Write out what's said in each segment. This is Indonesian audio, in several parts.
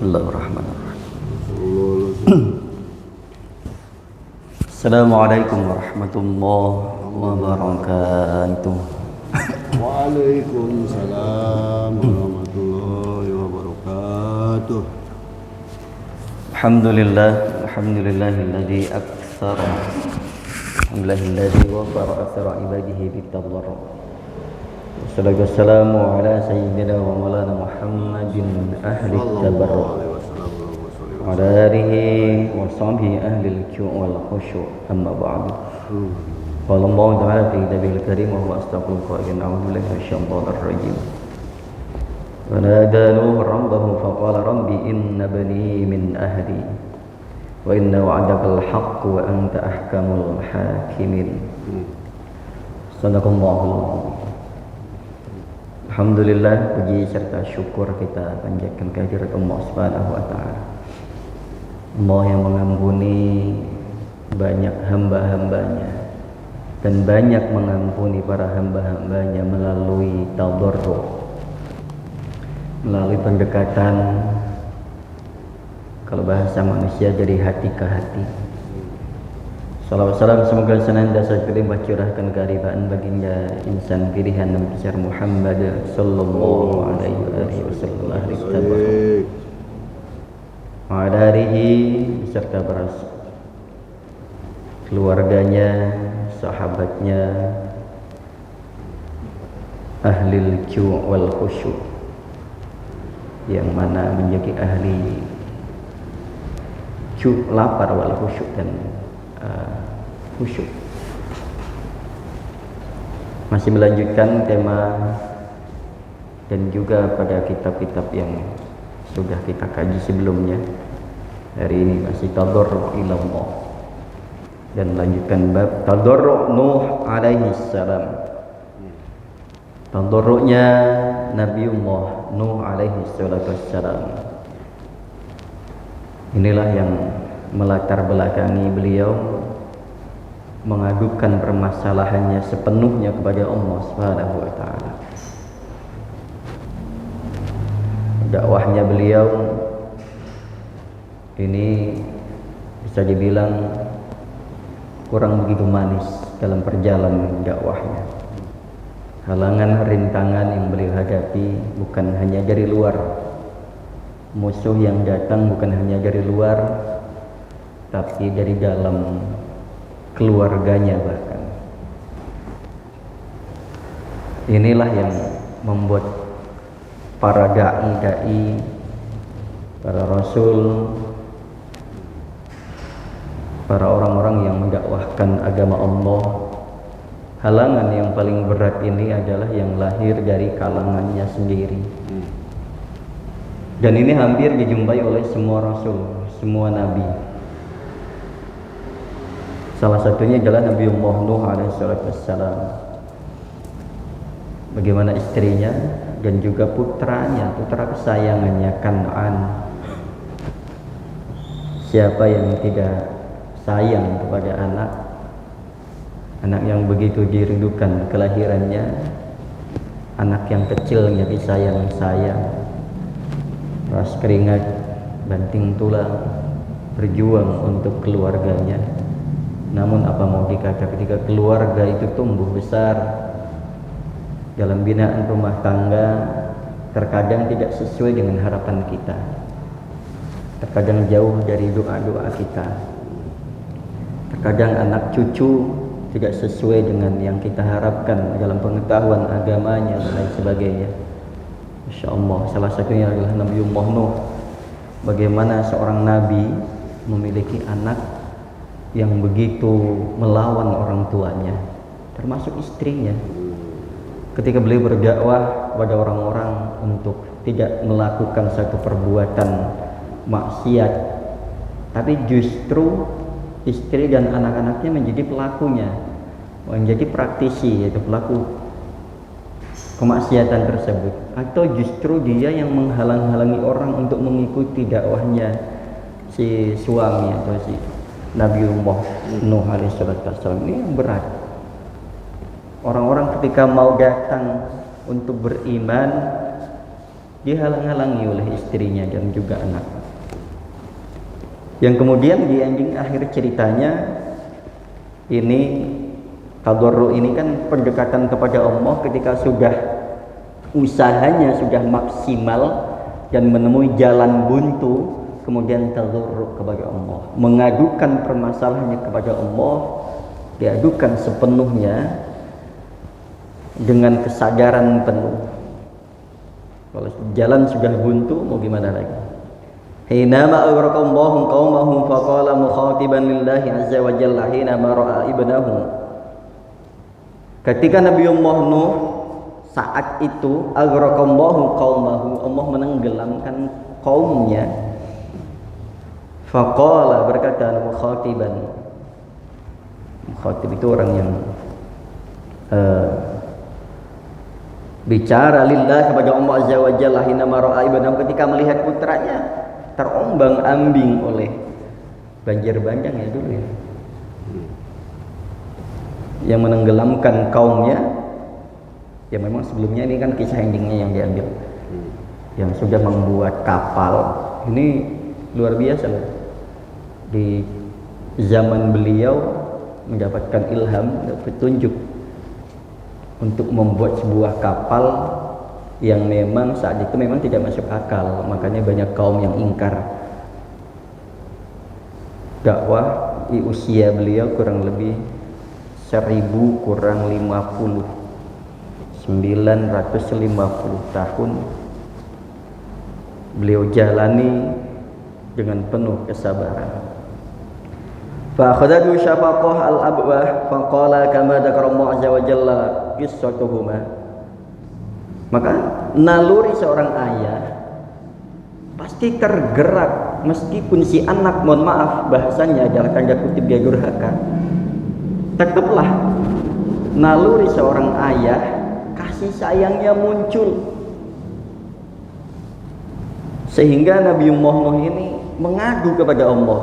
Bismillahirrahmanirrahim. Assalamualaikum warahmatullahi wabarakatuh. Waalaikumsalam warahmatullahi wabarakatuh. Alhamdulillahilladzi aktsara alhamdulillahilladzi wafara asra ibadihi bitadarrur. Wassalatu wassalamu ala sayyidina wa maulana Muhammadin ahli tabarruk wa ala alihi wa sahbihi ahli al-ju' wal khushu' amma ba'du. Qala Allah ta'ala fi kitabil karim wa huwa asdaqul qa'ilin a'udzu billahi minasyaitonir rajim. Wa nada Nuh rabbahu faqala rabbi inna bani min ahli wa inna wa'dakal haqq wa anta ahkamul hakimin. Sadaqallahul azim. Alhamdulillah, puji serta syukur kita panjatkan kehadirat Allah Subhanahu wa taala. Allah yang mengampuni banyak hamba-hambanya dan banyak mengampuni para hamba-hambanya melalui tadarruk, melalui pendekatan, kalau bahasa manusia dari hati ke hati. Salawat salam semoga senantiasa terlimpah curahkan kearifan baginda insan pilihan Nabi besar Muhammad sallallahu alaihi wasallam wa alihi beserta para keluarganya, sahabatnya, ahlil ju' wal khusyu', yang mana menjadi ahli ju' lapar wal khusyu' dan khusyuk. Masih melanjutkan tema dan juga pada kitab-kitab yang sudah kita kaji sebelumnya. Hari ini masih tadarruk ila Allah dan melanjutkan bab tadarruk Nuh alaihi salam. Tadarruknya Nabiullah Nuh alaihi salatu wassalam. Inilah yang melatar belakangi beliau mengadukan permasalahannya sepenuhnya kepada Allah Subhanahu wa taala. Dakwahnya beliau ini bisa dibilang kurang begitu manis dalam perjalanan dakwahnya. Halangan rintangan yang beliau hadapi bukan hanya dari luar, musuh yang datang bukan hanya dari luar, tapi dari dalam keluarganya bahkan. Inilah yang membuat para dai-dai, para rasul, para orang-orang yang mendakwahkan agama Allah, halangan yang paling berat ini adalah yang lahir dari kalangannya sendiri. Dan ini hampir dijumpai oleh semua rasul, semua nabi. Salah satunya adalah Nabiullah Nuh alaihissalam. Bagaimana istrinya dan juga putranya, putra kesayangannya Kan'an. Siapa yang tidak sayang kepada anak yang begitu dirindukan kelahirannya, anak yang kecil yang disayang-sayang, ras keringat, banting tulang, berjuang untuk keluarganya. Namun apa mau dikata, ketika keluarga itu tumbuh besar dalam binaan rumah tangga, terkadang tidak sesuai dengan harapan kita, terkadang jauh dari doa-doa kita, terkadang anak cucu tidak sesuai dengan yang kita harapkan dalam pengetahuan agamanya dan lain sebagainya. Insya Allah salah satunya adalah Nabiullah Nuh. Bagaimana seorang nabi memiliki anak yang begitu melawan orang tuanya, termasuk istrinya. Ketika beliau berdakwah pada orang-orang untuk tidak melakukan satu perbuatan maksiat, tapi justru istri dan anak-anaknya menjadi pelakunya, menjadi praktisi, yaitu pelaku kemaksiatan tersebut, atau justru dia yang menghalang-halangi orang untuk mengikuti dakwahnya si suami atau si Nabiullah Nuh alaihissalam. Ini yang berat. Orang-orang ketika mau datang untuk beriman dihalang-halangi oleh istrinya dan juga anak. Yang kemudian di ending akhir ceritanya ini tadarru ini kan pendekatan kepada Allah ketika sudah usahanya sudah maksimal dan menemui jalan buntu, kemudian tadarru kepada Allah, mengadukan permasalahannya kepada Allah, diadukan sepenuhnya dengan kesadaran penuh. Kalau jalan sudah buntu mau gimana lagi? Hinama aghrakallahu qaumahu faqala mukhatiban lillahi azza wa jalla hinama ra'a ibnahu. Ketika Nabiullah Nuh saat itu aghrakallahu qaumahu, Allah menenggelamkan kaumnya. Faqala, berkata mukhatiban. Mukhatib itu orang yang bicara lillah kepada Allah azza wa jalla hinama ra'a ibnahu, ketika melihat putranya terombang-ambing oleh banjir bandang ya dulu ya, yang menenggelamkan kaumnya. Ya memang sebelumnya ini kan kisah endingnya yang diambil, yang sudah membuat kapal. Ini luar biasa loh. Di zaman beliau mendapatkan ilham, petunjuk untuk membuat sebuah kapal yang memang saat itu memang tidak masuk akal. Makanya banyak kaum yang ingkar dakwah. Di usia beliau kurang lebih 1000 kurang 50 950 tahun beliau jalani dengan penuh kesabaran. Fa akhadatu syafaqah al-abwah fa qala kama dzakara Allah azza wa jalla qissatuhuma. Maka naluri seorang ayah pasti tergerak meskipun si anak, mohon maaf bahasanya adalah tanda kutip dia durhaka. Tetaplah naluri seorang ayah, kasih sayangnya muncul. Sehingga Nabi Nuh ini mengadu kepada Allah,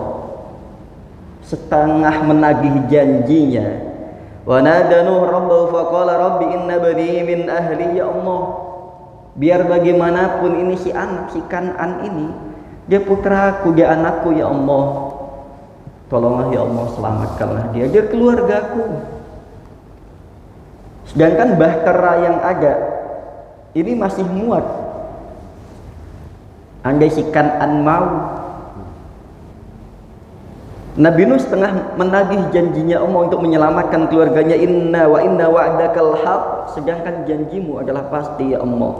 setengah menagih janjinya. Wa nada Nuh rabbahu faqala rabbi inna bani min ahli. Ya Allah, biar bagaimanapun ini si anak, si Kan'an ini, dia putraku, dia anakku, ya Allah, tolonglah ya Allah, selamatkanlah dia keluargaku. Sedangkan bahtera yang ada ini masih muat. Andai si Kan'an mau, Nabi Nuh setengah menagih janjinya Allah untuk menyelamatkan keluarganya. Inna wa'dakal haq, sedangkan janjimu adalah pasti ya Allah.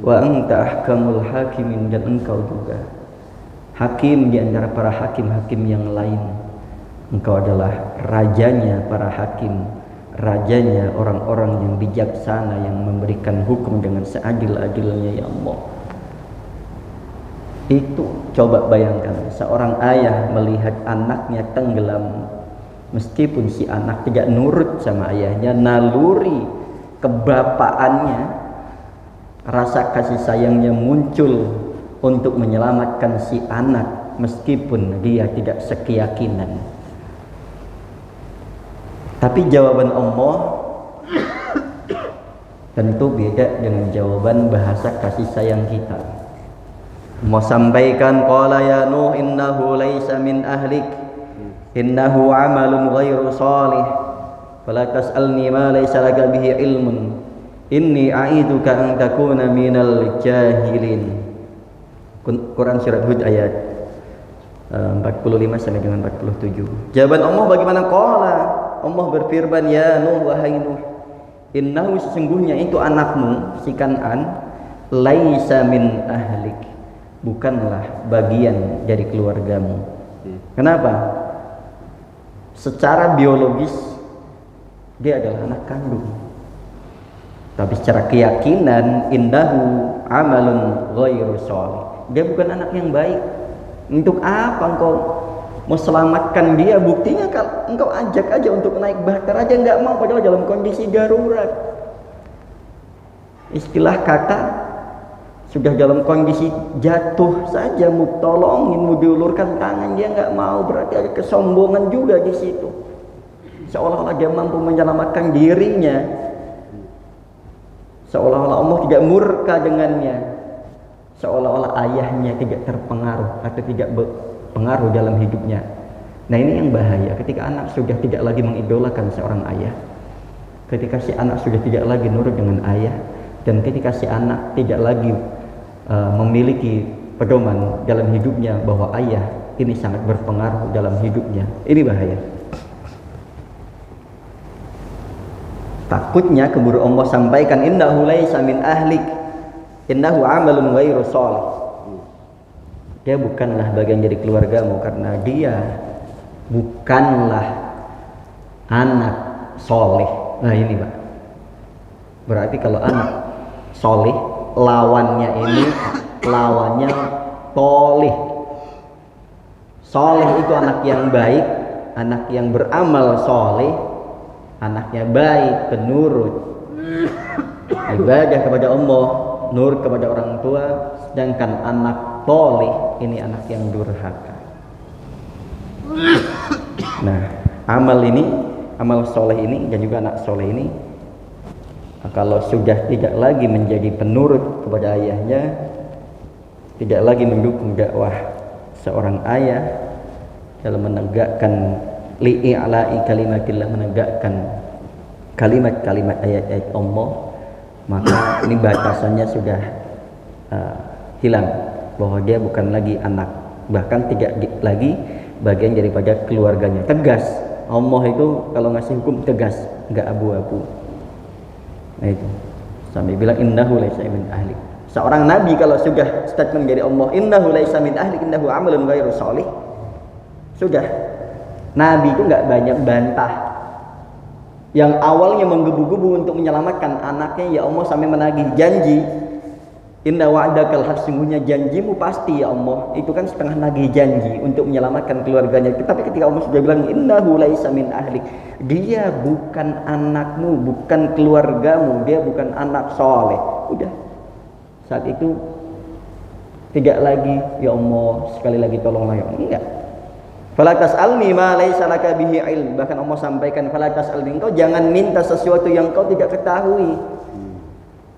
Wa anta ahkamul hakimin, dan engkau juga hakim di antara para hakim-hakim yang lain. Engkau adalah rajanya para hakim, rajanya orang-orang yang bijaksana, yang memberikan hukum dengan seadil-adilnya ya Allah. Itu coba bayangkan, seorang ayah melihat anaknya tenggelam, meskipun si anak tidak nurut sama ayahnya, naluri kebapaannya, rasa kasih sayangnya muncul untuk menyelamatkan si anak meskipun dia tidak sekeyakinan. Tapi jawaban Allah tentu beda dengan jawaban bahasa kasih sayang kita. Mau sampaikan, qala ya Nuh innahu laisa min ahlik innahu amalun ghairu salih fala tas'alni ma laisa laka bihi ilmun inni a'iduka an takuna minal jahilin. Quran surat Hud ayat 45 sampai dengan 47. Jawaban Allah bagaimana? Qala, Allah berfirman, ya Nuh, wahai Nuh, innahu, sesungguhnya itu anakmu si Kan'an, laisa min ahlik, bukanlah bagian dari keluargamu. Kenapa? Secara biologis dia adalah anak kandung, tapi secara keyakinan indahu amalun ghairu shalih, dia bukan anak yang baik. Untuk apa engkau mau selamatkan dia? Buktinya kalau engkau ajak aja untuk naik bahtera aja nggak mau, padahal dalam kondisi darurat. Istilah kata sudah dalam kondisi jatuh saja, mau tolongin, mau diulurkan tangan, dia nggak mau. Berarti ada kesombongan juga di situ, seolah-olah dia mampu menyelamatkan dirinya, seolah-olah Allah tidak murka dengannya, seolah-olah ayahnya tidak terpengaruh atau tidak berpengaruh dalam hidupnya. Nah ini yang bahaya ketika anak sudah tidak lagi mengidolakan seorang ayah, ketika si anak sudah tidak lagi nurut dengan ayah, dan ketika si anak tidak lagi memiliki pedoman dalam hidupnya bahwa ayah ini sangat berpengaruh dalam hidupnya. Ini bahaya. Takutnya keburu Allah sampaikan innahu laisa min ahlik, innahu amalun ghairu shalih. Dia bukanlah bagian dari keluargamu karena dia bukanlah anak soleh. Nah ini Pak, berarti kalau anak soleh lawannya toleh. Soleh itu anak yang baik, anak yang beramal soleh, anaknya baik, penurut, ibadah kepada Allah, nurut kepada orang tua. Sedangkan anak toleh ini anak yang durhaka. Nah, amal soleh ini dan juga anak soleh ini, kalau sudah tidak lagi menjadi penurut kepada ayahnya, tidak lagi mendukung dakwah seorang ayah dalam menegakkan li'i'la'i kalimatillah, menegakkan kalimat-kalimat ayat-ayat Allah, maka ini batasannya sudah hilang, bahwa dia bukan lagi anak, bahkan tidak lagi bagian daripada keluarganya. Tegas, Allah itu kalau ngasih hukum tegas, enggak abu-abu. Nah itu sampai bilang innahu laisa min ahlik. Seorang nabi kalau sudah statement dari Allah innahu laisa min ahlik innahu amalun ghairu shalih, sudah. Nabi itu enggak banyak bantah. Yang awalnya menggebu-gebu untuk menyelamatkan anaknya, ya Allah, sampai menagih janji. Inna wa'dakal haq, sungguhnya janjimu pasti ya Allah. Itu kan setengah nagih janji untuk menyelamatkan keluarganya. Tapi ketika Allah sudah bilang innahu laisa min ahlik, dia bukan anakmu, bukan keluargamu, dia bukan anak soleh. Udah, saat itu tidak lagi ya Allah sekali lagi tolonglah ya Allah. Enggak. Fala tas'alni ma laisa laka bihi ilm. Bahkan Allah sampaikan fala tas'alni, engkau jangan minta sesuatu yang kau tidak ketahui.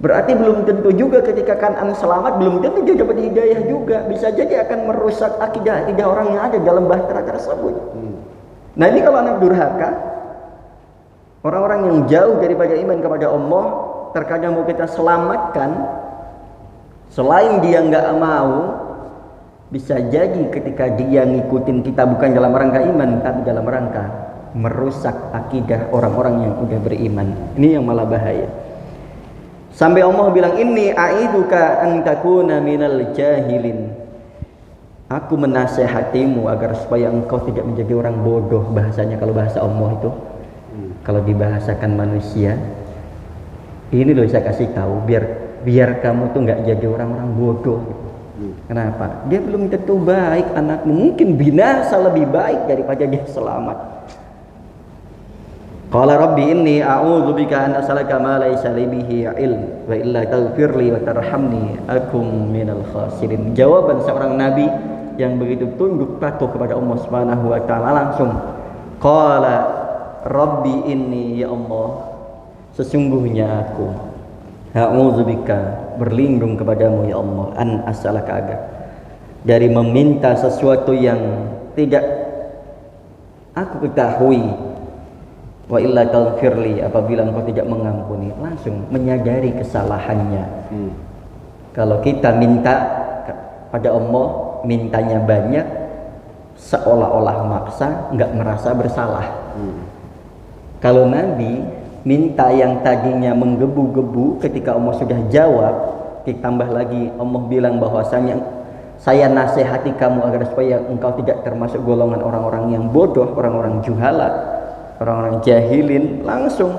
Berarti belum tentu juga ketika Kan'an selamat, belum tentu dia dapat hidayah juga. Bisa jadi akan merusak akidah orang yang ada dalam bahtera tersebut. Nah ini kalau anak durhaka, orang-orang yang jauh daripada iman kepada Allah, terkadang mau kita selamatkan, selain dia nggak mau, bisa jadi ketika dia ngikutin kita bukan dalam rangka iman, tapi dalam rangka merusak akidah orang-orang yang udah beriman. Ini yang malah bahaya. Sampai Allah bilang inni a'iduka an takuna minal jahilin. Aku menasehatimu agar supaya engkau tidak menjadi orang bodoh. Bahasanya kalau bahasa Allah itu, kalau dibahasakan manusia, ini loh saya kasih tahu biar kamu tuh nggak jadi orang-orang bodoh. Kenapa? Dia belum tentu baik anakmu, mungkin binasa lebih baik daripada dia selamat. Qala rabbi inni a'udzubika an as'alaka ma laysa li bihi ilm wa illa taghfirli wa tarhamni akum minal khasirin. Jawaban seorang nabi yang begitu tunduk patuh kepada Allah Subhanahu wa taala langsung qala rabbi inni, ya Allah, sesungguhnya aku a'udzubika, berlindung kepadamu ya Allah, an as'alaka, dari meminta sesuatu yang tidak aku ketahui, wa illa taghfirli, apabila engkau tidak mengampuni. Langsung menyadari kesalahannya. Kalau kita minta pada Allah, mintanya banyak, seolah-olah maksa, nggak merasa bersalah. Kalau Nabi minta yang tadinya menggebu-gebu, ketika Allah sudah jawab, ditambah lagi Allah bilang bahwasanya saya nasihati kamu agar supaya engkau tidak termasuk golongan orang-orang yang bodoh, orang-orang juhala, orang-orang jahilin. Langsung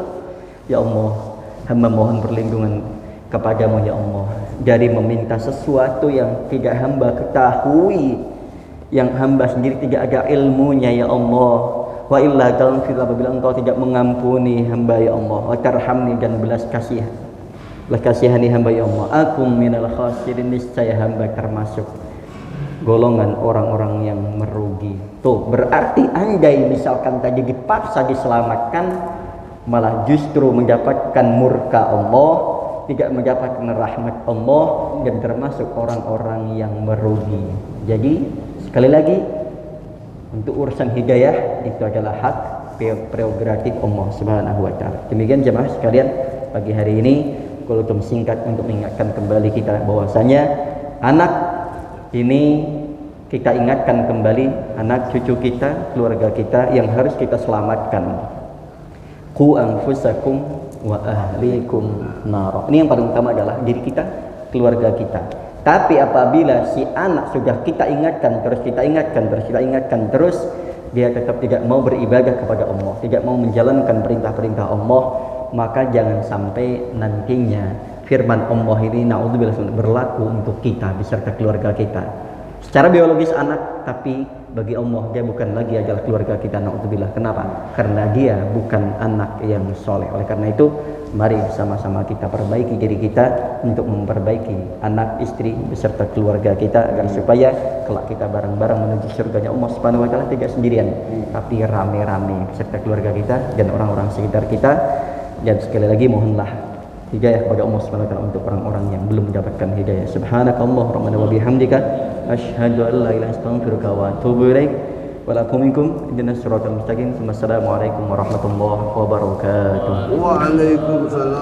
ya Allah, hamba mohon perlindungan kepadamu ya Allah dari meminta sesuatu yang tidak hamba ketahui, yang hamba sendiri tidak ada ilmunya ya Allah. Wa illa taghfir, apabila engkau tidak mengampuni hamba ya Allah, wa tarhamni, dan belas kasihani hamba ya Allah, akum minal khasirin, niscaya hamba termasuk golongan orang-orang yang merugi. Tuh, berarti andai misalkan tadi dipaksa diselamatkan, malah justru mendapatkan murka Allah, tidak mendapatkan rahmat Allah, dan termasuk orang-orang yang merugi. Jadi sekali lagi, Untuk urusan hidayah itu adalah hak prerogatif Allah Subhanahu wa taala. Demikian jemaah sekalian, pagi hari ini kultum singkat untuk mengingatkan kembali kita bahwasanya anak ini kita ingatkan kembali, anak cucu kita, keluarga kita yang harus kita selamatkan. Qu anfusakum wa ahlikum nar. Ini yang paling utama adalah diri kita, keluarga kita. Tapi apabila si anak sudah kita ingatkan terus, dia tetap tidak mau beribadah kepada Allah, tidak mau menjalankan perintah-perintah Allah, maka jangan sampai nantinya firman Allah ini naudzubillah berlaku untuk kita beserta keluarga kita. Secara biologis anak, tapi bagi Allah dia bukan lagi adalah keluarga kita, naudzubillah. Kenapa? Karena dia bukan anak yang soleh. Oleh karena itu, mari sama-sama kita perbaiki diri kita untuk memperbaiki anak, istri beserta keluarga kita agar supaya kelak kita bareng-bareng menuju surganya Allah Subhanahu wa taala tidak sendirian, tapi rame-rame beserta keluarga kita dan orang-orang sekitar kita. Dan sekali lagi mohonlah hidayah kepada Allah Subhanahu wa taala untuk orang-orang yang belum mendapatkan hidayah. Subhanakallah rabbana wa bihamdika asyhadu an la ilaha illa anta astaghfiruka wa atubu ilaik. Walaikuminkum ihdinas siratal mustaqim. Wassalamualaikum warahmatullahi wabarakatuh. Waalaikumsalam.